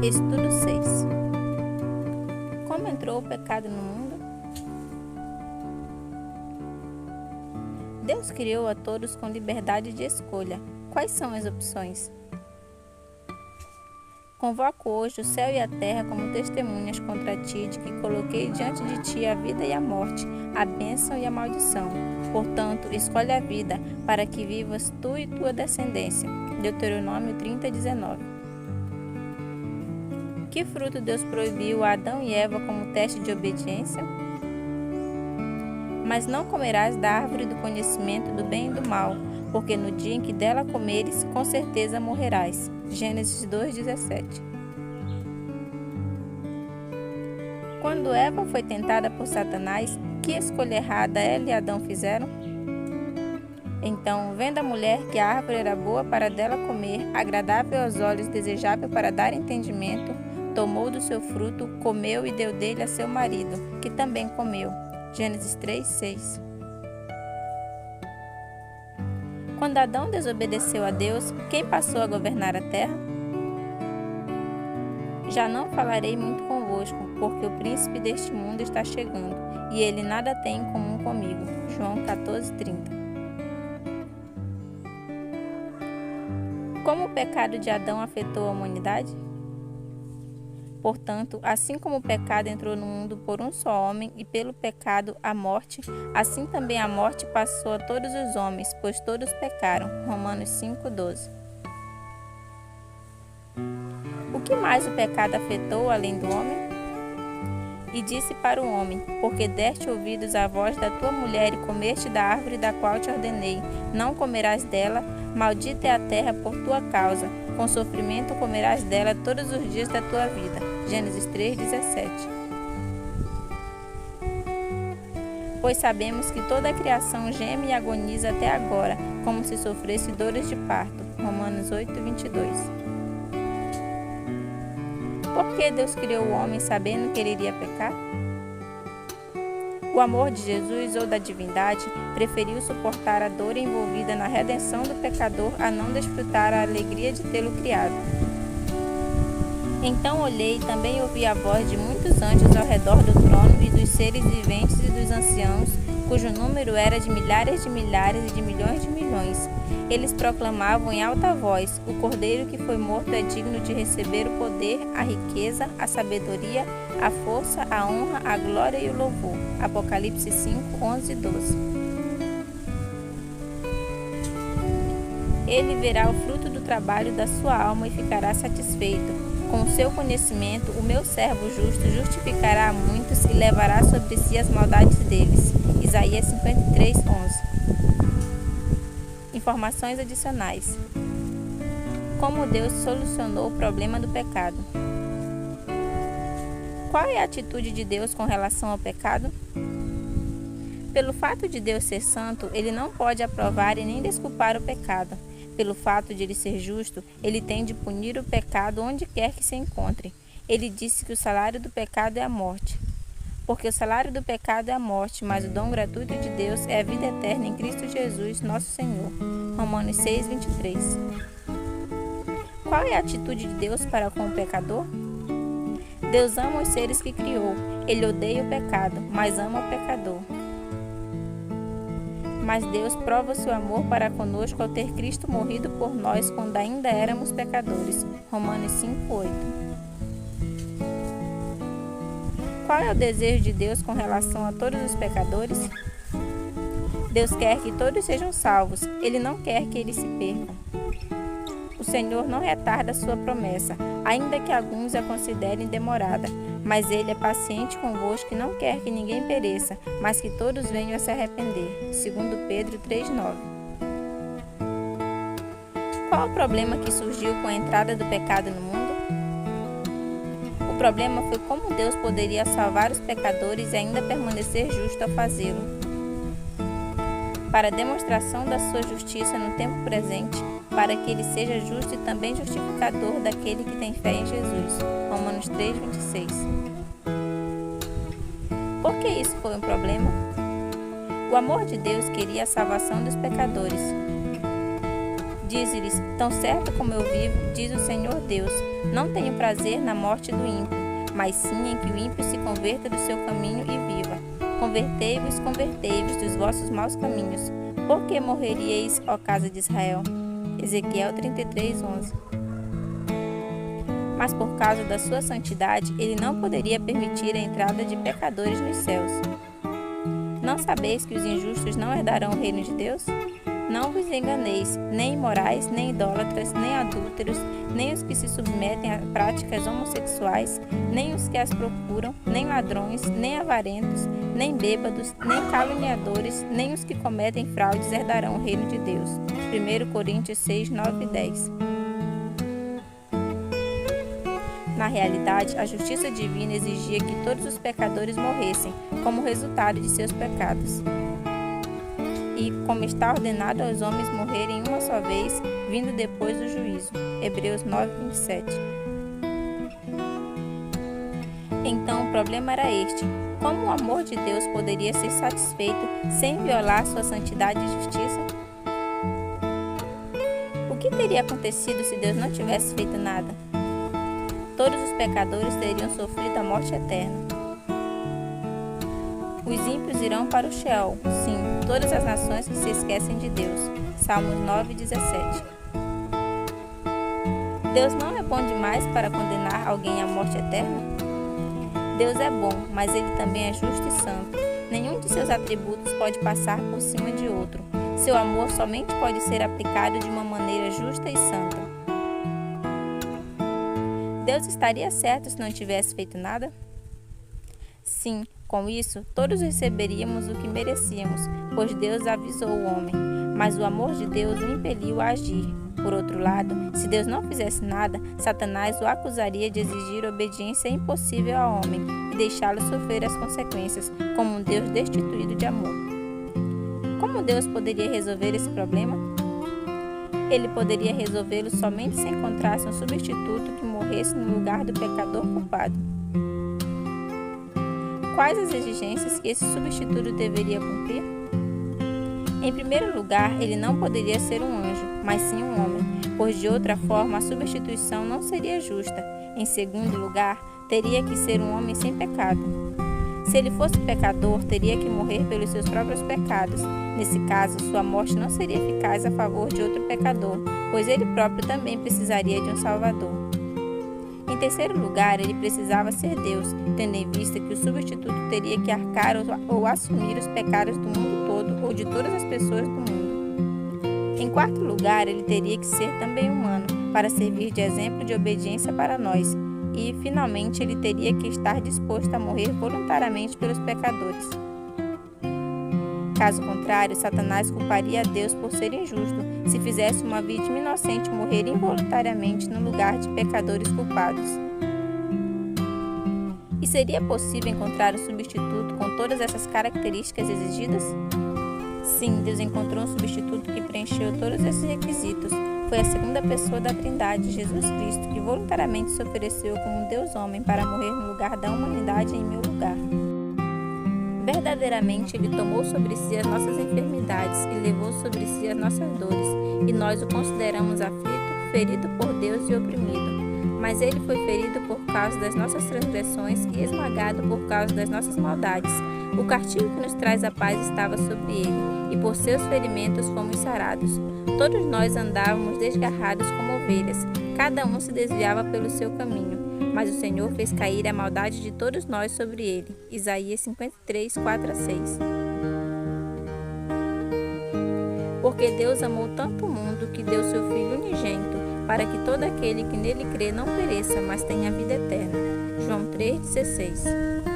Estudo 6. Como entrou o pecado no mundo? Deus criou a todos com liberdade de escolha. Quais são as opções? Convoco hoje o céu e a terra como testemunhas contra ti, de que coloquei diante de ti a vida e a morte, a bênção e a maldição. Portanto, escolhe a vida, para que vivas tu e tua descendência. Deuteronômio 30:19. Que fruto Deus proibiu a Adão e Eva como teste de obediência? Mas não comerás da árvore do conhecimento do bem e do mal, porque no dia em que dela comeres, com certeza morrerás. Gênesis 2:17. Quando Eva foi tentada por Satanás, que escolha errada ela e Adão fizeram? Então, vendo a mulher que a árvore era boa para dela comer, agradável aos olhos, desejável para dar entendimento, tomou do seu fruto, comeu e deu dele a seu marido, que também comeu. Gênesis 3:6. Quando Adão desobedeceu a Deus, quem passou a governar a terra? Já não falarei muito convosco, porque o príncipe deste mundo está chegando, e ele nada tem em comum comigo. João 14:30. Como o pecado de Adão afetou a humanidade? Portanto, assim como o pecado entrou no mundo por um só homem e pelo pecado a morte, assim também a morte passou a todos os homens, pois todos pecaram. Romanos 5:12. O que mais o pecado afetou além do homem? E disse para o homem: porque deste ouvidos à voz da tua mulher e comeste da árvore da qual te ordenei, não comerás dela, maldita é a terra por tua causa, com sofrimento comerás dela todos os dias da tua vida. Gênesis 3:17. Pois sabemos que toda a criação geme e agoniza até agora, como se sofresse dores de parto. Romanos 8:22. Por que Deus criou o homem sabendo que ele iria pecar? O amor de Jesus ou da divindade preferiu suportar a dor envolvida na redenção do pecador a não desfrutar a alegria de tê-lo criado. Então olhei e também ouvi a voz de muitos anjos ao redor do trono e dos seres viventes e dos anciãos, cujo número era de milhares e de milhões. Eles proclamavam em alta voz: o Cordeiro que foi morto é digno de receber o poder, a riqueza, a sabedoria, a força, a honra, a glória e o louvor. Apocalipse 5:11-12. Ele verá o fruto do trabalho da sua alma e ficará satisfeito. Com o seu conhecimento, o meu servo justo justificará a muitos e levará sobre si as maldades deles. Isaías 53:11. Informações adicionais. Como Deus solucionou o problema do pecado? Qual é a atitude de Deus com relação ao pecado? Pelo fato de Deus ser santo, ele não pode aprovar e nem desculpar o pecado. Pelo fato de ele ser justo, ele tem de punir o pecado onde quer que se encontre. Ele disse que o salário do pecado é a morte. Porque o salário do pecado é a morte, mas o dom gratuito de Deus é a vida eterna em Cristo Jesus, nosso Senhor. Romanos 6:23. Qual é a atitude de Deus para com o pecador? Deus ama os seres que criou. Ele odeia o pecado, mas ama o pecador. Mas Deus prova o seu amor para conosco ao ter Cristo morrido por nós quando ainda éramos pecadores. Romanos 5:8. Qual é o desejo de Deus com relação a todos os pecadores? Deus quer que todos sejam salvos. Ele não quer que eles se percam. O Senhor não retarda a sua promessa, ainda que alguns a considerem demorada, mas Ele é paciente convosco e não quer que ninguém pereça, mas que todos venham a se arrepender. 2 Pedro 3:9. Qual o problema que surgiu com a entrada do pecado no mundo? O problema foi como Deus poderia salvar os pecadores e ainda permanecer justo ao fazê-lo. Para demonstração da sua justiça no tempo presente, para que ele seja justo e também justificador daquele que tem fé em Jesus. Romanos 3:26. Por que isso foi um problema? O amor de Deus queria a salvação dos pecadores. Diz-lhes: tão certo como eu vivo, diz o Senhor Deus, não tenho prazer na morte do ímpio, mas sim em que o ímpio se converta do seu caminho e viva. Convertei-vos, convertei-vos dos vossos maus caminhos. Por que morreríeis, ó casa de Israel? Ezequiel 33:11. Mas por causa da sua santidade, ele não poderia permitir a entrada de pecadores nos céus. Não sabeis que os injustos não herdarão o reino de Deus? Não vos enganeis, nem imorais, nem idólatras, nem adúlteros, nem os que se submetem a práticas homossexuais, nem os que as procuram, nem ladrões, nem avarentos, nem bêbados, nem caluniadores, nem os que cometem fraudes herdarão o reino de Deus. 1 Coríntios 6, 9 e 10. Na realidade, a justiça divina exigia que todos os pecadores morressem, como resultado de seus pecados. E como está ordenado aos homens morrerem uma só vez, vindo depois do juízo. Hebreus 9:27. Então o problema era este: como o amor de Deus poderia ser satisfeito sem violar sua santidade e justiça? O que teria acontecido se Deus não tivesse feito nada? Todos os pecadores teriam sofrido a morte eterna. Os ímpios irão para o Sheol, sim, todas as nações que se esquecem de Deus. Salmos 9:17. Deus não é bom demais para condenar alguém à morte eterna? Deus é bom, mas ele também é justo e santo. Nenhum de seus atributos pode passar por cima de outro. Seu amor somente pode ser aplicado de uma maneira justa e santa. Deus estaria certo se não tivesse feito nada? Sim, com isso, todos receberíamos o que merecíamos, pois Deus avisou o homem, mas o amor de Deus o impeliu a agir. Por outro lado, se Deus não fizesse nada, Satanás o acusaria de exigir obediência impossível ao homem e deixá-lo sofrer as consequências, como um Deus destituído de amor. Como Deus poderia resolver esse problema? Ele poderia resolvê-lo somente se encontrasse um substituto que morresse no lugar do pecador culpado. Quais as exigências que esse substituto deveria cumprir? Em primeiro lugar, ele não poderia ser um anjo, mas sim um homem, pois de outra forma a substituição não seria justa. Em segundo lugar, teria que ser um homem sem pecado. Se ele fosse pecador, teria que morrer pelos seus próprios pecados. Nesse caso, sua morte não seria eficaz a favor de outro pecador, pois ele próprio também precisaria de um Salvador. Em terceiro lugar, ele precisava ser Deus, tendo em vista que o substituto teria que arcar ou assumir os pecados do mundo todo ou de todas as pessoas do mundo. Em quarto lugar, ele teria que ser também humano, para servir de exemplo de obediência para nós. E, finalmente, ele teria que estar disposto a morrer voluntariamente pelos pecadores. Caso contrário, Satanás culparia a Deus por ser injusto se fizesse uma vítima inocente morrer involuntariamente no lugar de pecadores culpados. E seria possível encontrar um substituto com todas essas características exigidas? Sim, Deus encontrou um substituto que preencheu todos esses requisitos. Foi a segunda pessoa da Trindade, Jesus Cristo, que voluntariamente se ofereceu como Deus homem para morrer no lugar da humanidade em meu lugar. Verdadeiramente, ele tomou sobre si as nossas enfermidades e levou sobre si as nossas dores, e nós o consideramos aflito, ferido por Deus e oprimido. Mas ele foi ferido por causa das nossas transgressões e esmagado por causa das nossas maldades. O castigo que nos traz a paz estava sobre ele, e por seus ferimentos fomos sarados. Todos nós andávamos desgarrados como ovelhas, cada um se desviava pelo seu caminho, mas o Senhor fez cair a maldade de todos nós sobre ele. Isaías 53, 4-6. Porque Deus amou tanto o mundo que deu seu Filho unigênito, para que todo aquele que nele crê não pereça, mas tenha vida eterna. João 3,16.